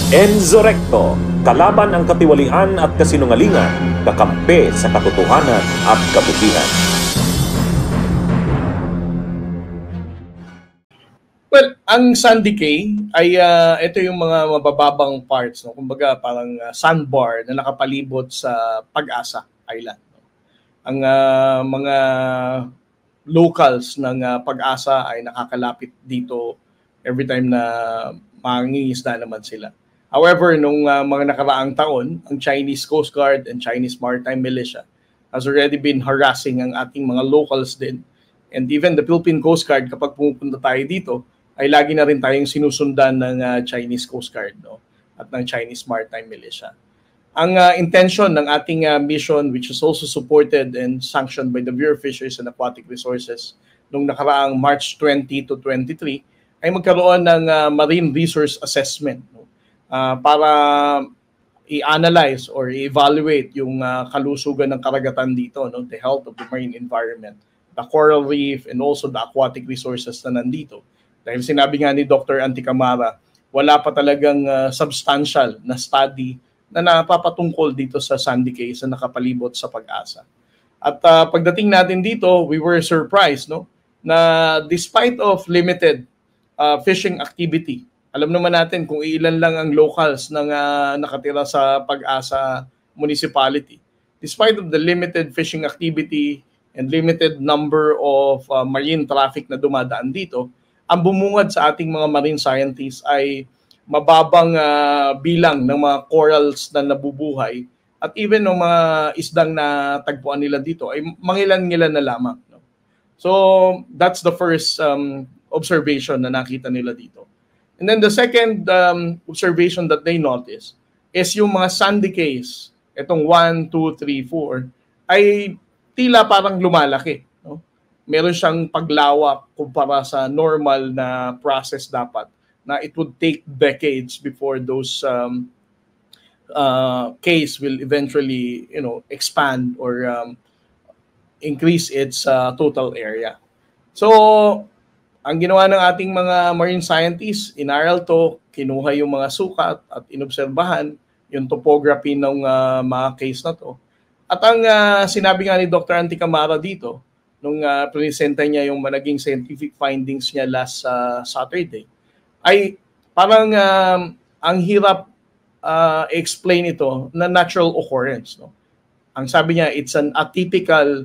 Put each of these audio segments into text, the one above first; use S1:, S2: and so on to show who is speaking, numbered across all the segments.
S1: Enzo Recto, kalaban ang katiwalian at kasinungalingan, kakampi sa katotohanan at kabutihan.
S2: Well, ang Sandy Cay ay ito yung mga mabababang parts, no? Kumbaga parang sandbar na nakapalibot sa Pag-asa Island. No? Ang mga locals ng Pag-asa ay nakakalapit dito every time na mangingisda naman sila. However, nung mga nakaraang taon, ang Chinese Coast Guard and Chinese Maritime Militia has already been harassing ang ating mga locals din. And even the Philippine Coast Guard, kapag pumupunta tayo dito, ay lagi na rin tayong sinusundan ng Chinese Coast Guard, no? At ng Chinese Maritime Militia. Ang intention ng ating mission, which is also supported and sanctioned by the Bureau of Fisheries and Aquatic Resources noong nakaraang March 20 to 23, ay magkaroon ng marine resource assessment, no? Para i-analyze or i-evaluate yung kalusugan ng karagatan dito, no? The health of the marine environment, the coral reef, and also the aquatic resources na nandito. Dahil sinabi nga ni Dr. Anticamara, wala pa talagang substantial na study na napapatungkol dito sa Sandy Cay na nakapalibot sa Pag-asa. At pagdating natin dito, we were surprised, no, na despite of limited fishing activity, alam naman natin kung ilan lang ang locals na nakatira sa Pag-asa Municipality. Despite of the limited fishing activity and limited number of marine traffic na dumadaan dito, ang bumungad sa ating mga marine scientists ay mababang bilang ng mga corals na nabubuhay at even ng mga isdang na tagpuan nila dito ay mangilan-ngilan na lamang. No? So that's the first observation na nakita nila dito. And then the second observation that they noticed is yung mga Sandy Cays, itong 1, 2, 3, 4, ay tila parang lumalaki. Meron siyang paglawak kumpara sa normal na process dapat na it would take decades before those case will eventually, expand or increase its total area. So, ang ginawa ng ating mga marine scientists, inaral to, kinuha yung mga sukat at inobserbahan yung topography ng mga case na to. At ang sinabi nga ni Dr. Anticamara dito, nung presenta niya yung naging scientific findings niya last Saturday, ay parang ang hirap explain ito na natural occurrence. No? Ang sabi niya, it's an atypical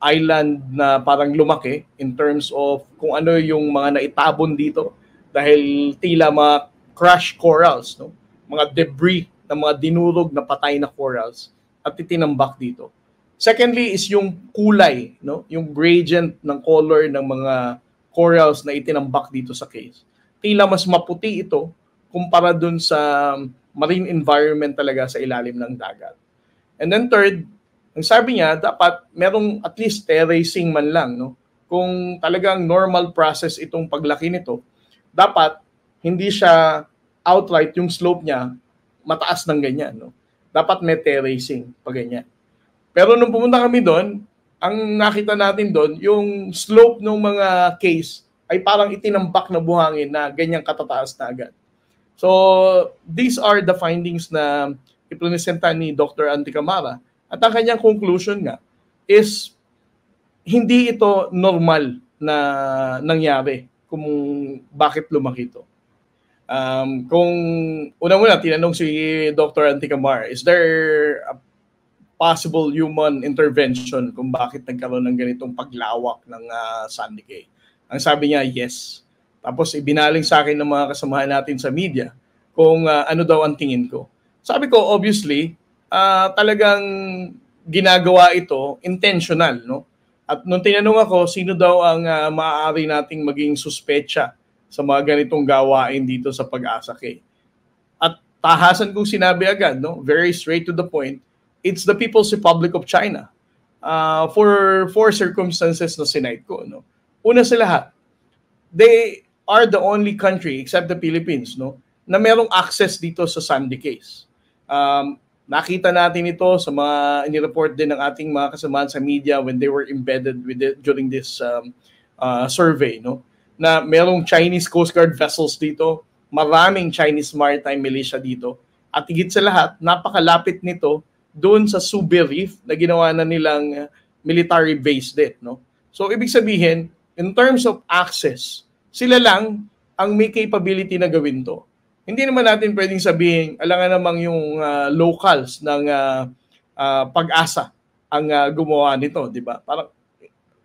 S2: island na parang lumaki in terms of kung ano yung mga naitabon dito dahil tila mga crushed corals, no? Mga debris na mga dinurog na patay na corals at itinambak dito. Secondly is yung kulay, no? Yung gradient ng color ng mga corals na itinambak dito sa case. Tila mas maputi ito kumpara dun sa marine environment talaga sa ilalim ng dagat. And then third, ang sabi niya, dapat merong at least terracing man lang, no? Kung talagang normal process itong paglaki nito, dapat hindi siya outright yung slope niya mataas ng ganyan, no? Dapat may terracing pag ganyan. Pero nung pumunta kami doon, ang nakita natin doon, yung slope ng mga case ay parang itinambak na buhangin na ganyang katataas na agad. So, these are the findings na ipresenta ni Dr. Anticamara. At ang kanyang conclusion nga is hindi ito normal na nangyari kung bakit lumaki ito. Kung unang-una, tinanong si Dr. Anticamara, is there a possible human intervention kung bakit nagkaroon ng ganitong paglawak ng Sandy Cay? Ang sabi niya, yes. Tapos ibinaling sa akin ng mga kasamahan natin sa media kung ano daw ang tingin ko. Sabi ko, obviously, talagang ginagawa ito intentional, no? At nung tinanong ako, sino daw ang maaari nating maging suspecha sa mga ganitong gawain dito sa Pag-asa Cay? At tahasan kong sinabi agad, no? Very straight to the point, it's the People's Republic of China. For four circumstances na sinite ko, no? Una sa lahat, they are the only country except the Philippines, no, na merong access dito sa Sandy Cay. Nakita natin ito sa mga inireport din ng ating mga kasamahan sa media when they were embedded with it during this survey, no, na merong Chinese Coast Guard vessels dito, maraming Chinese maritime militia dito. At higit sa lahat, napakalapit nito doon sa Subi Reef na ginawa na nilang military base din. No? So ibig sabihin, in terms of access, sila lang ang may capability na gawin to. Hindi naman natin pwedeng sabihin, alangan namang yung locals ng Pag-asa ang gumawa nito, di ba? Parang,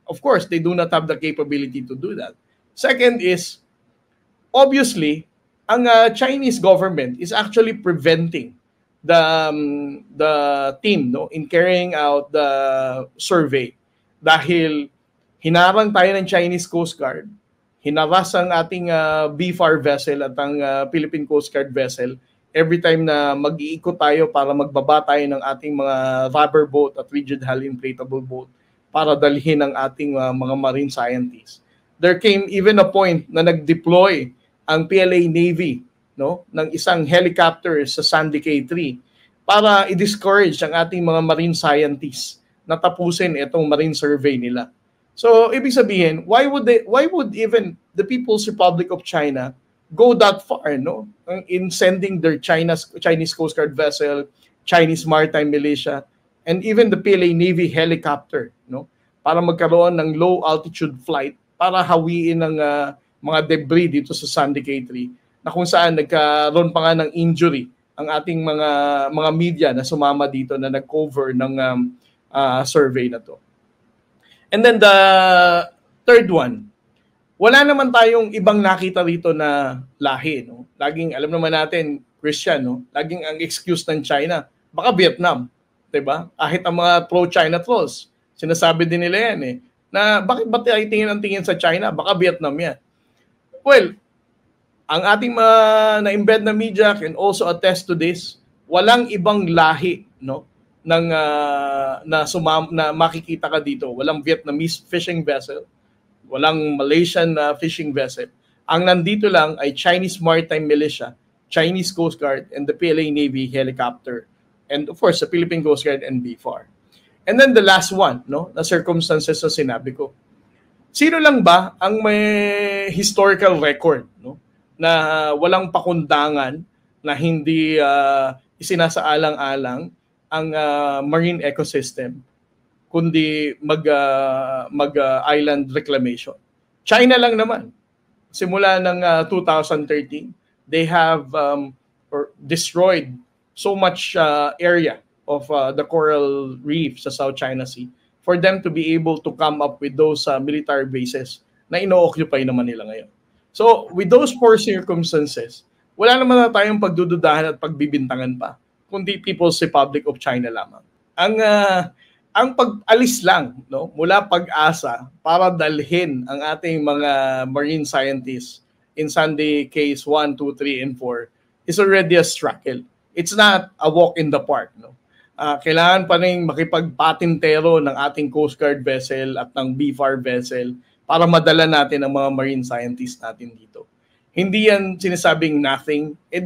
S2: of course, they do not have the capability to do that. Second is, obviously, ang Chinese government is actually preventing the team in carrying out the survey dahil hinarang tayo ng Chinese Coast Guard, hinaras ang ating BFAR vessel at ang Philippine Coast Guard vessel every time na mag-iikot tayo para magbaba tayo ng ating mga rubber boat at rigid hull inflatable boat para dalhin ang ating mga marine scientists. There came even a point na nag-deploy ang PLA Navy ng isang helicopter sa Sandy K3 para i-discourage ang ating mga marine scientists na tapusin itong marine survey nila. So, ibig sabihin, why would even the People's Republic of China go that far, in sending their Chinese Coast Guard vessel, Chinese maritime militia, and even the PLA Navy helicopter, para magkaroon ng low altitude flight para hawiin ng mga debris dito sa Sandy K3 na kung saan nagkaroon pa nga ng injury ang ating mga media na sumama dito na nag-cover ng survey na to. And then the third one, wala naman tayong ibang nakita rito na lahi. Laging, alam naman natin, Christian, laging ang excuse ng China, baka Vietnam. Diba? Kahit ang mga pro-China trolls, sinasabi din nila yan na bakit ba tayo tingin sa China? Baka Vietnam yan. Well, ang ating na-embed na media can also attest to this. Walang ibang lahi na makikita ka dito. Walang Vietnamese fishing vessel, walang Malaysian fishing vessel. Ang nandito lang ay Chinese Maritime Militia, Chinese Coast Guard, and the PLA Navy helicopter. And of course, the Philippine Coast Guard and BFAR. And then the last one, na circumstances na sinabi ko. Sino lang ba ang may historical record, na walang pakundangan, na hindi isinasaalang-alang ang marine ecosystem, kundi mag-island reclamation? China lang naman. Simula ng 2013, they have destroyed so much area of the coral reef sa South China Sea for them to be able to come up with those military bases na ino-occupy naman nila ngayon. So, with those four circumstances, wala naman na tayong pagdududahan at pagbibintangan pa, kundi People's Republic of China lamang. Ang pag-alis lang mula Pag-asa para dalhin ang ating mga marine scientists in Sandy Case 1, 2, 3, and 4 is already a struggle. It's not a walk in the park. Kailangan pa rin makipagpatintero ng ating Coast Guard vessel at ng BFAR vessel para madala natin ang mga marine scientists natin dito. Hindi yan sinasabing nothing. In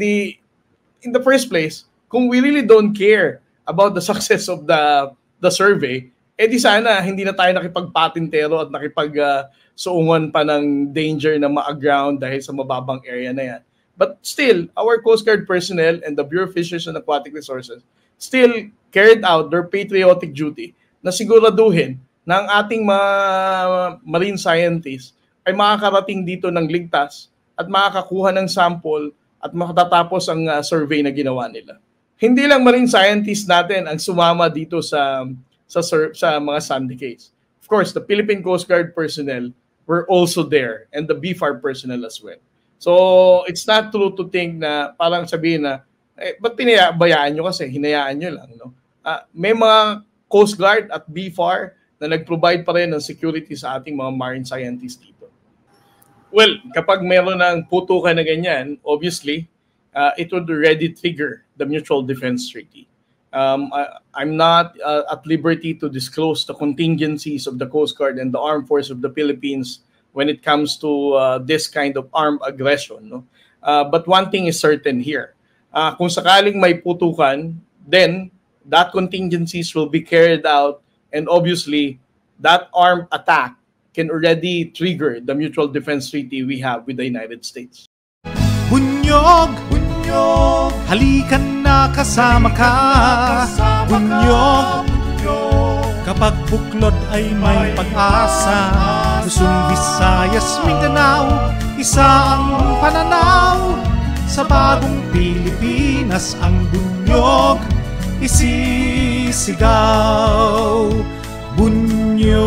S2: the first place, kung we really don't care about the success of the survey, di sana hindi na tayo nakipagpatintero at nakipagsuungan pa ng danger na ma-aground dahil sa mababang area na yan. But still, our Coast Guard personnel and the Bureau of Fisheries and Aquatic Resources still carried out their patriotic duty na siguraduhin na ang ating mga marine scientists ay makakarating dito ng ligtas at makakakuha ng sample at makatatapos ang survey na ginawa nila. Hindi lang marine scientists natin ang sumama dito sa mga Sandy Case. Of course, the Philippine Coast Guard personnel were also there and the BFAR personnel as well. So, it's not true to think na parang sabihin na, ba't pinabayaan nyo kasi? Hinayaan nyo lang. May mga Coast Guard at BFAR na nag-provide pa rin ng security sa ating mga marine scientists dito. Well, kapag meron ng putukan na ganyan, obviously, it would already trigger the Mutual Defense Treaty. I'm not at liberty to disclose the contingencies of the Coast Guard and the Armed Forces of the Philippines when it comes to this kind of armed aggression. But one thing is certain here. Kung sakaling may putukan, then that contingencies will be carried out, and obviously, that armed attack can already trigger the Mutual Defense Treaty we have with the United States.
S3: bunyog, halikan na kasama ka. Bunyog, kapag buklod ay may pag-asa. Luzon, Visayas, Mindanao, isa ang pananaw. Sa bagong Pilipinas ang bunyog isisigaw. Bunyog,